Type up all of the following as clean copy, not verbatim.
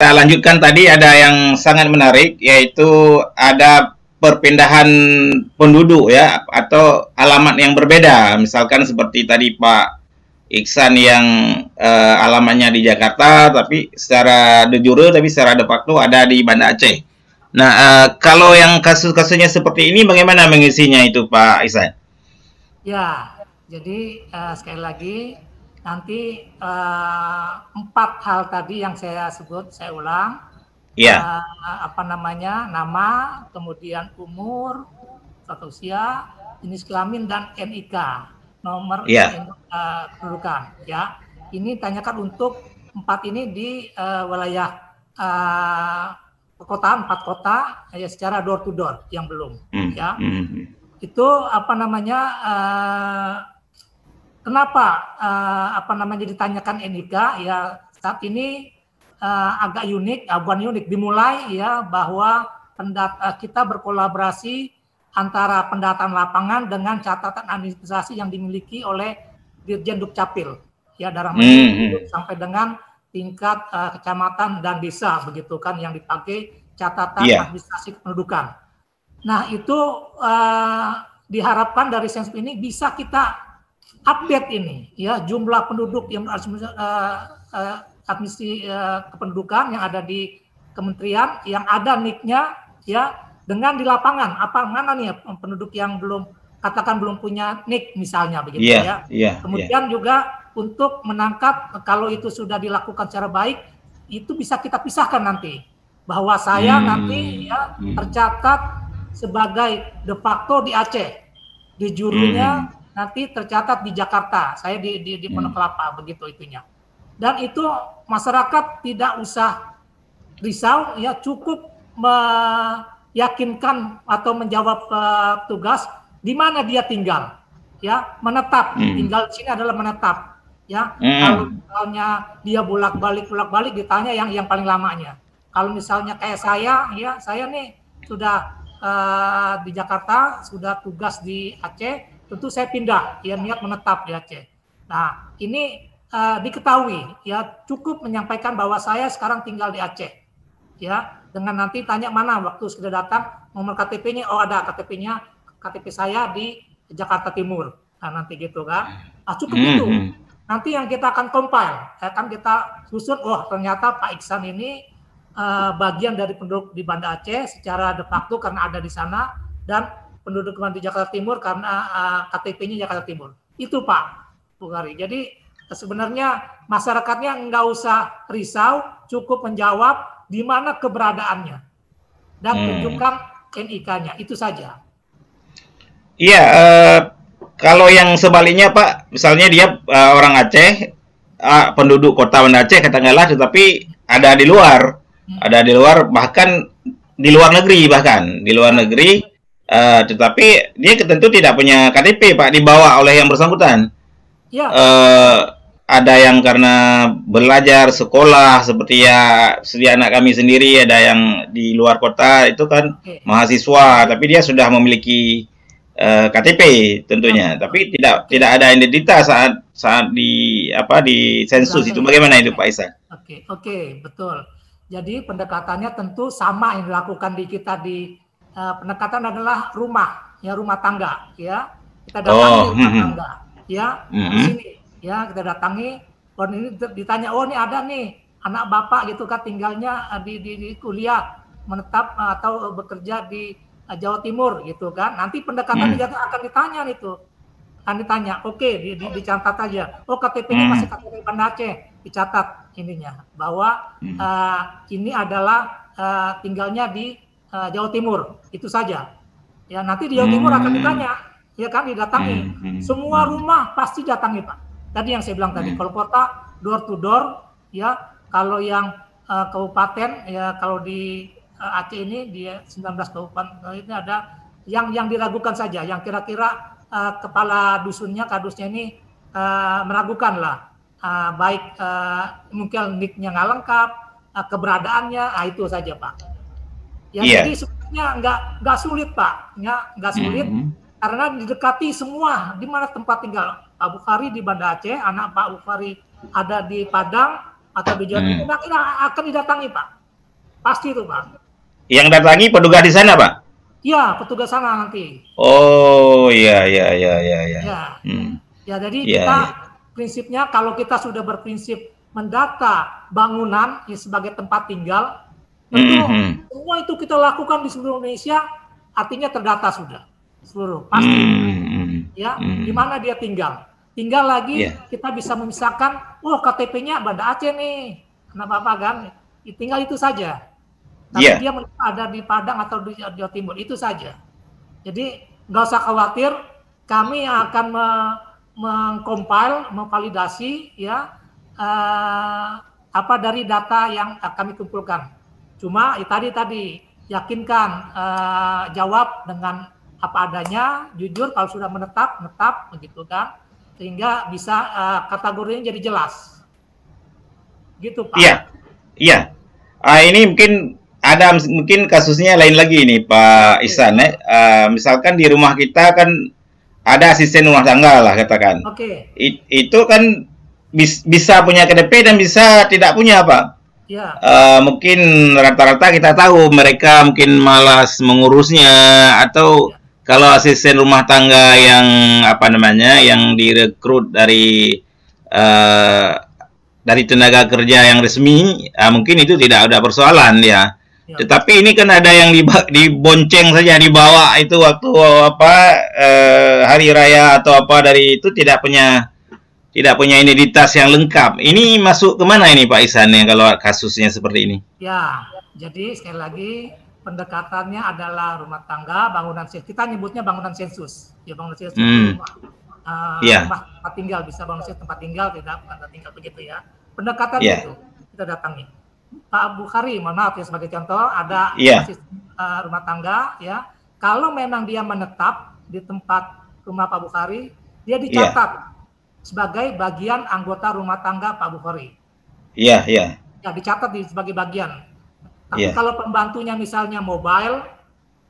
Kita lanjutkan tadi ada yang sangat menarik yaitu ada perpindahan penduduk ya atau alamat yang berbeda. Misalkan seperti tadi Pak Iksan yang alamatnya di Jakarta tapi secara de jure tapi secara de facto ada di Banda Aceh. Nah, kalau yang kasus-kasusnya seperti ini bagaimana mengisinya itu Pak Iksan? Ya, jadi sekali lagi nanti 4 hal tadi yang saya sebut, saya ulang, Iya, apa namanya, nama, kemudian umur, status usia, jenis kelamin dan NIK, nomor iya, kependudukan. Ya, ini tanyakan untuk 4 ini di wilayah perkotaan, 4 kota, ya secara door to door yang belum. hmm, Ya, hmm, itu apa namanya kenapa apa namanya ditanyakan NIK ya saat ini agak unik, bukan unik, dimulai ya bahwa kita berkolaborasi antara pendataan lapangan dengan catatan administrasi yang dimiliki oleh Dirjen Dukcapil ya dalam ini hmm, sampai dengan tingkat kecamatan dan desa begitu kan yang dipakai catatan iya, administrasi kependudukan. Nah, itu diharapkan dari sensus ini bisa kita update ini ya jumlah penduduk yang administrasi kependudukan yang ada di kementerian yang ada NIK-nya ya dengan di lapangan apa mana nih ya, penduduk yang belum katakan belum punya NIK misalnya begitu iya, ya. iya, iya. Kemudian juga untuk menangkap kalau itu sudah dilakukan secara baik itu bisa kita pisahkan nanti bahwa saya nanti Hmm, ya hmm, tercatat sebagai de facto di Aceh, di jurunya hmm, nanti tercatat di Jakarta, saya di Pondok hmm. Kelapa begitu itunya. Dan itu masyarakat tidak usah risau, ya cukup meyakinkan atau menjawab tugas di mana dia tinggal, ya menetap, Hmm. tinggal di sini adalah menetap, ya kalau Hmm. misalnya dia bolak-balik ditanya yang paling lamanya. Kalau misalnya kayak saya, ya saya nih sudah di Jakarta, sudah tugas di Aceh, tentu saya pindah, ya niat menetap di Aceh. Nah, ini diketahui, ya cukup menyampaikan bahwa saya sekarang tinggal di Aceh, ya dengan nanti tanya mana waktu sudah datang nomor KTP-nya, oh ada KTP-nya, KTP saya di Jakarta Timur, nah nanti gitu kan, cukup Hmm. itu. Hmm. Nanti yang kita akan compile, akan kita susun, oh ternyata Pak Iksan ini bagian dari penduduk di Banda Aceh secara de facto karena ada di sana dan penduduk di Jakarta Timur karena KTP-nya Jakarta Timur. Itu Pak Bukari. Jadi sebenarnya masyarakatnya nggak usah risau, cukup menjawab di mana keberadaannya dan Hmm. tunjukkan NIK-nya. Itu saja. Iya, kalau yang sebaliknya Pak, misalnya dia orang Aceh, penduduk kota Banda Aceh katakanlah, tetapi ada di luar bahkan di luar negeri bahkan di luar Ya, negeri, tetapi dia tentu tidak punya KTP Pak, dibawa oleh yang bersangkutan. ya, eh, ada yang karena belajar sekolah seperti ya sedia anak kami sendiri, ada yang di luar kota itu kan oke. mahasiswa Jadi tapi dia sudah memiliki KTP ya tentunya betul. tapi tidak Oke. tidak ada identitas saat saat di apa di sensus itu, Survei. bagaimana itu Oke. Pak Isa? Oke, betul. Jadi pendekatannya tentu sama yang dilakukan di kita di pendekatan adalah rumah, ya rumah tangga, ya. Kita datangi Oh, rumah tangga, ya di hmm, sini, ya kita datangi. Oh ini ditanya, oh ini ada nih anak bapak gitu kan tinggalnya di kuliah menetap atau bekerja di Jawa Timur gitu kan. Nanti pendekatan hmm, akan ditanya itu kan ditanya, oke dicatat aja. Oh KTP-nya masih hmm, KTP Banda Aceh, dicatat ininya bahwa hmm, ini adalah tinggalnya di Jawa Timur, itu saja. Ya nanti di Jawa Timur akan hmm, ditanya, ya kan didatangi. hmm, hmm, Semua hmm, rumah pasti datangi Pak. Tadi yang saya bilang tadi, hmm, kalau kota door to door, ya kalau yang kabupaten, ya kalau di Aceh ini di 19 kabupaten ini ada yang diragukan saja, yang kira-kira kepala dusunnya, kadusnya ini meragukan lah, baik mungkin nick-nya nggak lengkap, keberadaannya, itu saja Pak. Ya jadi iya, sebenarnya nggak sulit Pak, ya nggak sulit hmm, karena didekati semua di mana tempat tinggal Pak Bukhari di Banda Aceh, anak Pak Bukhari ada di Padang, atau di Jawa Timur, akan didatangi Pak. Pasti itu Pak. Yang datangi petugas di sana, Pak? Iya, petugas sana nanti. Oh, iya, iya, iya, iya, iya. Ya, ya jadi Iya, kita iya. prinsipnya kalau kita sudah berprinsip mendata bangunan ya, sebagai tempat tinggal, tentu semua itu kita lakukan di seluruh Indonesia, artinya terdata sudah seluruh pasti. Ya, di mana dia tinggal. Tinggal lagi kita bisa memisahkan, oh KTP-nya Banda Aceh nih, kenapa apa kan? Tinggal itu saja. Tapi dia ada di Padang atau di Jawa Timur, itu saja. Jadi nggak usah khawatir, kami akan mengcompile, memvalidasi ya apa dari data yang kami kumpulkan. Cuma tadi yakinkan, jawab dengan apa adanya, jujur, kalau sudah menetap begitu kan, sehingga bisa kategorinya jadi jelas. Gitu Pak. Iya, iya. Ini mungkin kasusnya lain lagi nih Pak Ihsan. Misalkan di rumah kita kan ada asisten rumah tangga lah katakan. Itu kan bisa punya KTP dan bisa tidak punya Pak. Ya. Mungkin rata-rata kita tahu mereka mungkin malas mengurusnya, atau kalau asisten rumah tangga yang yang direkrut dari tenaga kerja yang resmi, mungkin itu tidak ada persoalan ya. Tetapi ini kan ada yang dibonceng saja, dibawa itu waktu hari raya atau apa dari itu tidak punya identitas yang lengkap. Ini masuk kemana ini Pak Ihsan ya kalau kasusnya seperti ini? Ya, jadi sekali lagi pendekatannya adalah rumah tangga, bangunan sensus. Kita nyebutnya bangunan sensus. Ya, bangunan sensus itu rumah tempat tinggal, bisa bangunan sensus tempat tinggal, tidak tempat tinggal begitu ya. Pendekatan itu kita datangi. Pak Bukhari, mohon maaf ya, sebagai contoh ada rumah tangga ya. Kalau memang dia menetap di tempat rumah Pak Bukhari, dia dicatat sebagai bagian anggota rumah tangga Pak Bukhari. Iya. Ya, dicatat sebagai bagian. Tapi kalau pembantunya misalnya mobile,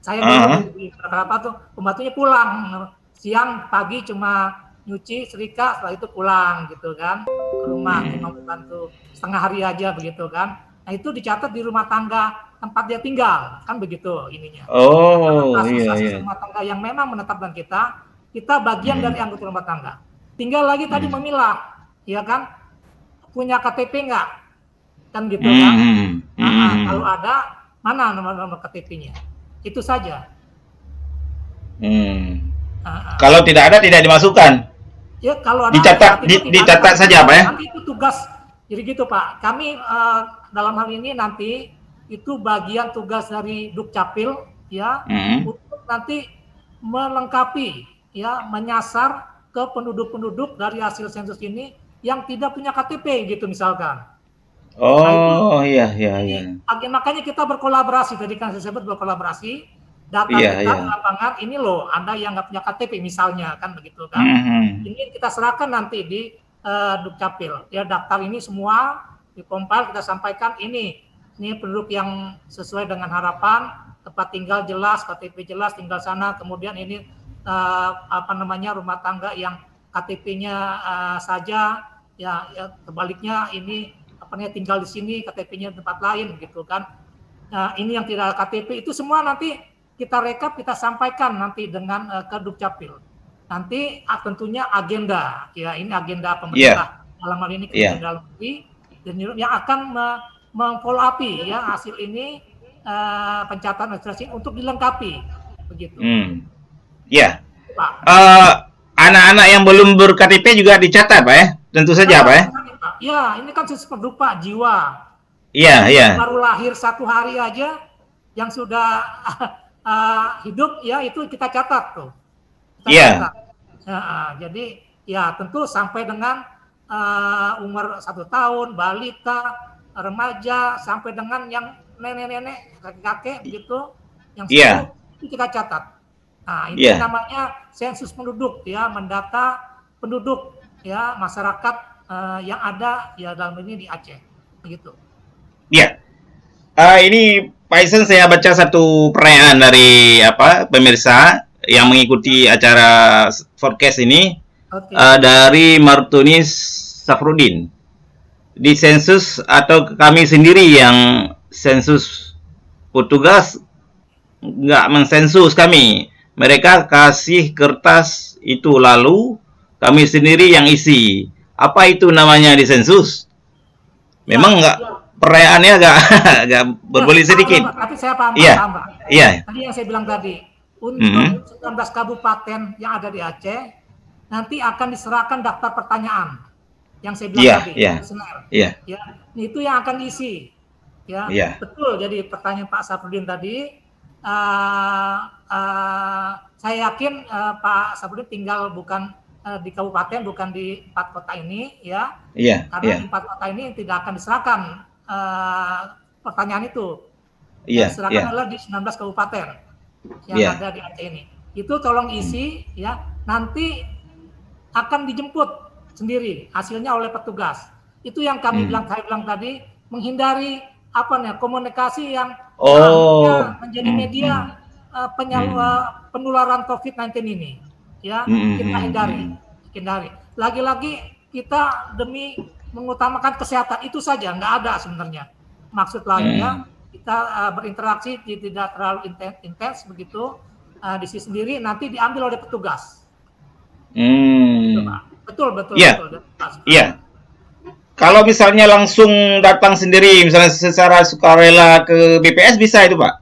saya dulu di beberapa tuh pembantunya pulang siang, pagi cuma nyuci, setrika, setelah itu pulang gitu kan ke rumah, cuma membantu setengah hari aja begitu kan. Nah itu dicatat di rumah tangga tempat dia tinggal, kan begitu ininya. Kasus rumah tangga yang memang menetapkan kita bagian dari anggota rumah tangga. Tinggal lagi tadi memilah, ya kan, punya KTP nggak, kan gitu kan? Kalau ada, mana nomor KTP-nya? Itu saja. Kalau tidak ada, tidak dimasukkan. Ya kalau ada, dicatat saja Pak ya. Nanti itu tugas. Jadi gitu Pak. Kami dalam hal ini nanti itu bagian tugas dari Dukcapil ya, untuk nanti melengkapi ya, menyasar ke penduduk-penduduk dari hasil sensus ini yang tidak punya KTP gitu misalkan. Makanya kita berkolaborasi, tadi kan saya sebut berkolaborasi, data kita di lapangan ini loh, ada yang nggak punya KTP misalnya kan begitu kan. Ini kita serahkan nanti di Dukcapil ya, daftar ini semua dikompil, kita sampaikan ini penduduk yang sesuai dengan harapan, tempat tinggal jelas, KTP jelas, tinggal sana, kemudian ini rumah tangga yang KTP-nya saja ya sebaliknya ini tinggal di sini, KTP-nya tempat lain gitu kan. Nah, ini yang tidak ada KTP itu semua nanti kita rekap, kita sampaikan nanti dengan ke Dukcapil. Nanti tentunya agenda ya, ini agenda pemerintah dalam hal ini Kementerian Dalam Negeri, dan yang akan memfollow up ya hasil ini, pencatatan administrasi untuk dilengkapi begitu. Anak-anak yang belum ber-KTP juga dicatat Pak ya? Tentu saja Pak ya? Ya, ini kan penduduk Pak, jiwa. Baru lahir 1 hari aja yang sudah hidup ya, itu kita catat tuh. Jadi ya tentu sampai dengan umur 1 tahun, balita, remaja, sampai dengan yang nenek-nenek, kakek-kakek begitu, yang itu kita catat. Nah, ini namanya sensus penduduk ya, mendata penduduk ya, masyarakat yang ada ya dalam ini di Aceh begitu. Ini Pak Ihsan, saya baca satu pertanyaan dari pemirsa yang mengikuti acara forecast ini, dari Martunis Safrudin. di sensus atau kami sendiri yang sensus petugas nggak mensensus kami. Mereka kasih kertas itu lalu kami sendiri yang isi. Apa itu namanya di sensus? Ya, Memang nggak ya. pertanyaannya agak agak Ya, berbalik sedikit. Pak, tapi saya paham, Iya, paham, Pak. iya. Tadi yang saya bilang tadi, Mm-hmm. untuk 19 kabupaten yang ada di Aceh, nanti akan diserahkan daftar pertanyaan yang saya bilang Iya, tadi, iya, kuesioner. iya, Ya, itu yang akan diisi. Ya, iya, betul. Jadi pertanyaan Pak Sapudin tadi, uh, saya yakin Pak Sapudin tinggal bukan di kabupaten, bukan di 4 kota ini, ya, iya, karena iya, di 4 kota ini tidak akan diserahkan pertanyaan itu. Yang iya, diserahkan iya, adalah di 19 kabupaten yang iya. ada di Aceh ini. Itu tolong isi, ya. Nanti akan dijemput sendiri hasilnya oleh petugas. Itu yang kami bilang, saya bilang tadi, menghindari apa nih komunikasi yang Oh, menjadi media penularan COVID-19 ini. Ya, kita hindari. Lagi-lagi kita demi mengutamakan kesehatan itu saja, nggak ada sebenarnya maksud lainnya. Kita berinteraksi tidak terlalu intens begitu di sisi sendiri, nanti diambil oleh petugas. Betul. Iya, iya. Kalau misalnya langsung datang sendiri, misalnya secara sukarela ke BPS bisa itu, Pak?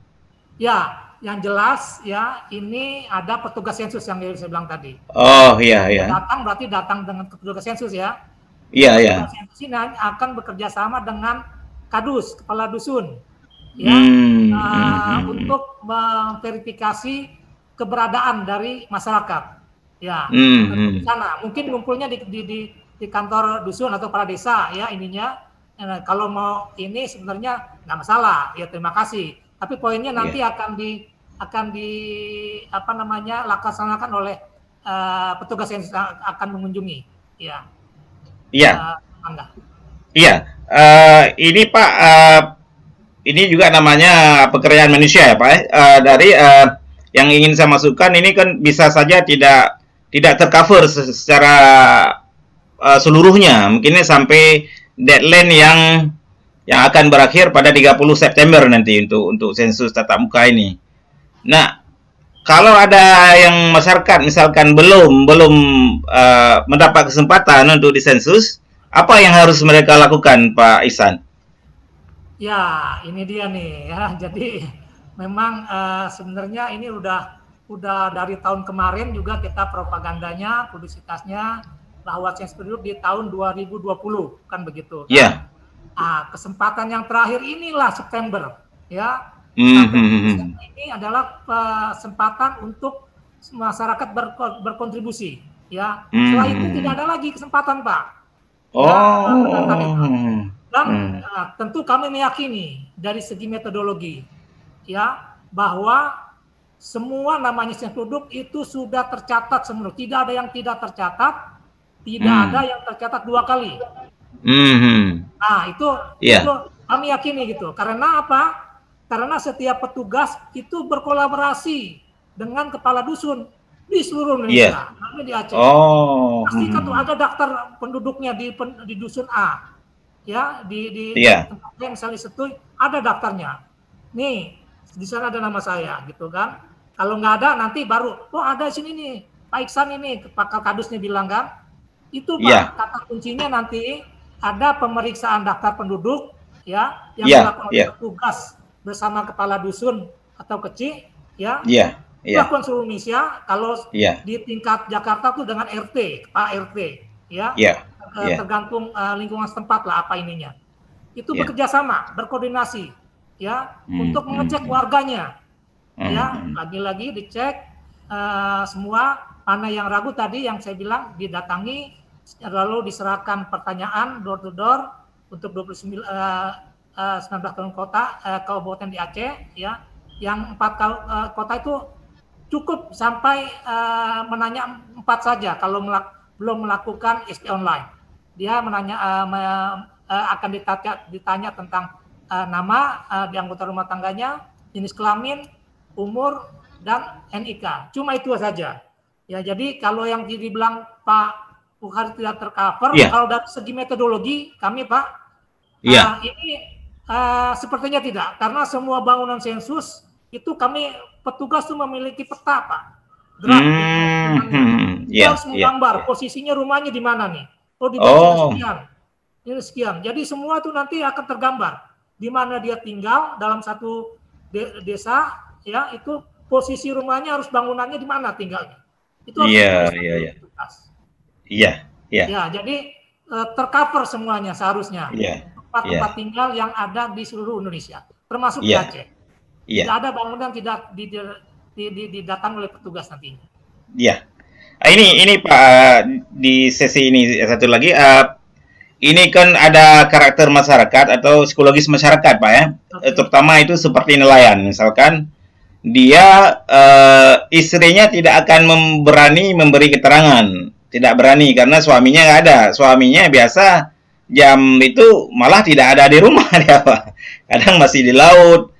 Ya, yang jelas ya ini ada petugas sensus yang saya bilang tadi. Oh, iya, iya. Datang berarti datang dengan petugas sensus ya. Iya, iya. Petugas sensus ini akan bekerja sama dengan kadus, kepala dusun, ya, untuk memverifikasi keberadaan dari masyarakat. Ya, di sana mungkin ngumpulnya di kantor dusun atau kepala desa ya ininya. Kalau mau ini sebenarnya nggak masalah, ya terima kasih. Tapi poinnya nanti akan di apa namanya laksanakan oleh petugas yang akan mengunjungi. Ya. Iya. Anda. Iya. Ini Pak, ini juga namanya pekerjaan manusia ya Pak. Dari yang ingin saya masukkan ini kan bisa saja tidak tercover secara seluruhnya. Mungkinnya sampai deadline yang akan berakhir pada 30 September nanti untuk sensus tatap muka ini. Nah, kalau ada yang masyarakat misalkan belum mendapat kesempatan untuk disensus, apa yang harus mereka lakukan, Pak Ihsan? Ya, ini dia nih ya. Jadi memang sebenarnya ini udah dari tahun kemarin juga kita propagandanya, publisitasnya bahwa sensus penduduk di tahun 2020 kan begitu. Kan? Ya. Nah, kesempatan yang terakhir inilah September ya. Ini adalah kesempatan untuk masyarakat berkontribusi ya. Setelah itu tidak ada lagi kesempatan, Pak. Dan tentu kami meyakini dari segi metodologi ya bahwa semua namanya sensus penduduk itu sudah tercatat semua. Tidak ada yang tidak tercatat, tidak ada yang tercatat 2 kali. Nah, itu kami yakini gitu. Karena apa? Karena setiap petugas itu berkolaborasi dengan kepala dusun di seluruh Indonesia, di Aceh. Pastikan tuh ada daftar penduduknya di dusun A, ya di tempat yang misalnya Setui ada daftarnya. Nih di sana ada nama saya, gitu kan. Kalau nggak ada nanti baru, ada sini nih Pak Iksan ini, Pak Kadusnya bilang kan, itu Pak kata kuncinya nanti ada pemeriksaan daftar penduduk, ya yang dilakukan oleh petugas bersama kepala dusun atau kecil, ya, lakukan seluruh Indonesia. Kalau di tingkat Jakarta tuh dengan RT, kepala RT, ya, tergantung lingkungan setempat lah apa ininya. Itu bekerja sama, berkoordinasi, ya, untuk mengecek warganya, ya, lagi-lagi dicek semua. Mana yang ragu tadi yang saya bilang didatangi, lalu diserahkan pertanyaan door to door untuk 19 kota kabupaten di Aceh ya, yang 4 kota itu cukup sampai menanya 4 saja kalau belum melakukan SP online. Dia menanya akan ditanya tentang nama di anggota rumah tangganya, jenis kelamin, umur dan NIK. Cuma itu saja. Ya, jadi kalau yang dibilang Pak Bukhari tidak tercover, kalau dari segi metodologi kami Pak Iya. Ini sepertinya tidak, karena semua bangunan sensus itu kami petugas tuh memiliki peta, Pak. Draft hitungannya. Dia Iya, harus iya, menggambar iya. posisinya rumahnya di mana nih. Oh, di bangunan Oh, sekian. Ini sekian. Jadi semua itu nanti akan tergambar di mana dia tinggal dalam satu desa, ya, itu posisi rumahnya harus bangunannya di mana tinggalnya. Itu harus iya, ditulis iya, oleh iya. petugas. Iya, iya, Ya, jadi tercover semuanya seharusnya iya, iya, tempat-tempat tinggal yang ada di seluruh Indonesia, termasuk di iya, Aceh. Tidak iya, ada bangunan tidak didatang oleh petugas nantinya. iya. Betul. Ini Pak, di sesi ini satu lagi, ini kan ada karakter masyarakat atau psikologis masyarakat, Pak ya. Oke. Terutama itu seperti nelayan, misalkan dia istrinya tidak akan berani memberi keterangan, tidak berani karena suaminya nggak ada. Suaminya biasa jam itu malah tidak ada di rumah dia, Pak. Kadang masih di laut.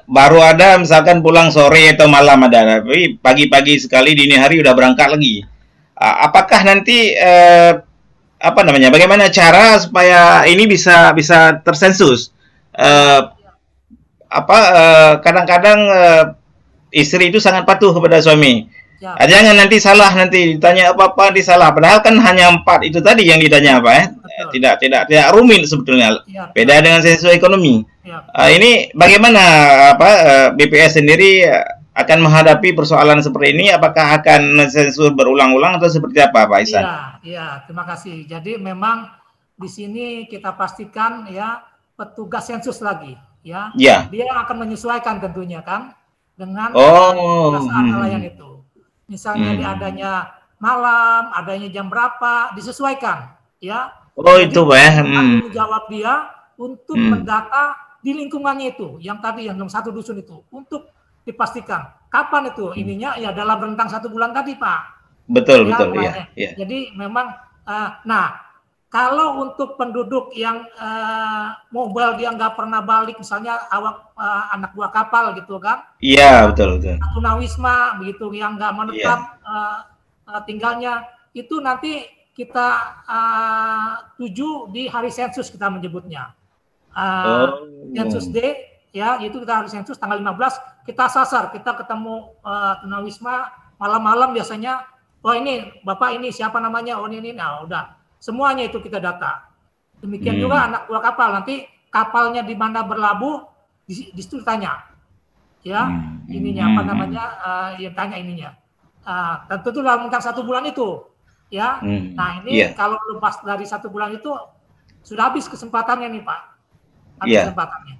Baru ada misalkan pulang sore atau malam ada, tapi pagi-pagi sekali dini hari udah berangkat lagi. Apakah nanti apa namanya? Bagaimana cara supaya ini bisa bisa tersensus? Eh, Ya, Kadang-kadang istri itu sangat patuh kepada suami. siap. Jangan nanti salah, nanti ditanya apa-apa nanti salah. Padahal kan hanya 4 itu tadi yang ditanya, Ya, apa ya? betul. Tidak rumit sebetulnya. Siap, Beda siap. dengan sesuai ekonomi. Siap. Ini bagaimana apa BPS sendiri akan menghadapi persoalan seperti ini? Apakah akan sensur berulang-ulang atau seperti apa, Pak Isan? Iya, iya, terima kasih. Jadi memang di sini kita pastikan ya petugas sensus lagi ya. Ya. Dia akan menyesuaikan tentunya kan dengan Oh. kebiasaan nelayan itu. Misalnya di Hmm. adanya malam, adanya jam berapa, disesuaikan ya. Oh itu, Jadi Pak ya. tanggung jawab dia untuk Hmm. mendata di lingkungannya itu, yang tadi yang satu dusun itu, untuk dipastikan kapan itu Hmm. ininya ya dalam rentang 1 bulan tadi, Pak. Betul, Ya, betul, iya, mulainya. iya. Jadi memang, nah, kalau untuk penduduk yang mobile dia nggak pernah balik, misalnya awak anak buah kapal gitu kan, Iya, ya, betul, betul. tunawisma begitu yang nggak menetap Iya. tinggalnya, itu nanti kita tuju di hari sensus kita menyebutnya. Sensus Oh. D, ya, itu kita hari sensus tanggal 15, kita sasar, kita ketemu tunawisma malam-malam biasanya. Oh ini Bapak ini siapa namanya? Oh ini. Nah udah semuanya itu kita data. Demikian juga Hmm. anak buah kapal. Nanti kapalnya di mana berlabuh di situ tanya. Ya Hmm. ininya apa Hmm. Hmm. namanya? Yang tanya ininya. Tentu itu dalam rentang 1 bulan itu. Ya. Hmm. Nah ini Iya, kalau lepas dari 1 bulan itu sudah habis kesempatannya nih Pak. Habis iya. kesempatannya.